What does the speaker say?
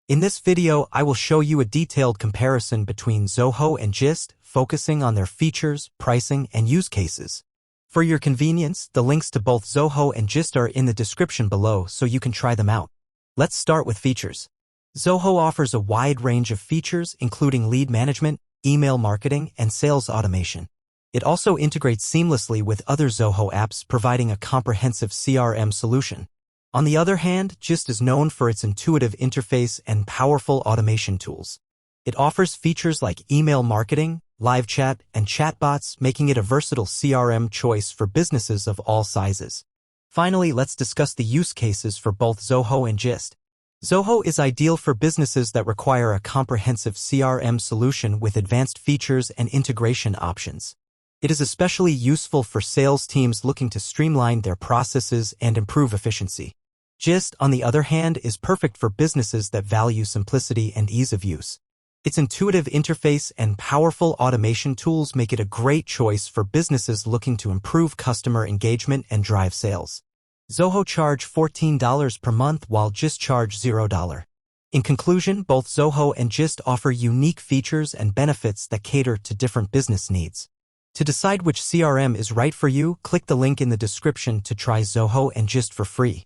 In this video, I will show you a detailed comparison between Zoho and Gist, focusing on their features, pricing, and use cases. For your convenience, the links to both Zoho and Gist are in the description below so you can try them out. Let's start with features. Zoho offers a wide range of features including lead management, email marketing, and sales automation. It also integrates seamlessly with other Zoho apps, providing a comprehensive CRM solution. On the other hand, Gist is known for its intuitive interface and powerful automation tools. It offers features like email marketing, live chat, and chatbots, making it a versatile CRM choice for businesses of all sizes. Finally, let's discuss the use cases for both Zoho and Gist. Zoho is ideal for businesses that require a comprehensive CRM solution with advanced features and integration options. It is especially useful for sales teams looking to streamline their processes and improve efficiency. Gist, on the other hand, is perfect for businesses that value simplicity and ease of use. Its intuitive interface and powerful automation tools make it a great choice for businesses looking to improve customer engagement and drive sales. Zoho charge $14 per month while Gist charge $0. In conclusion, both Zoho and Gist offer unique features and benefits that cater to different business needs. To decide which CRM is right for you, click the link in the description to try Zoho and Gist for free.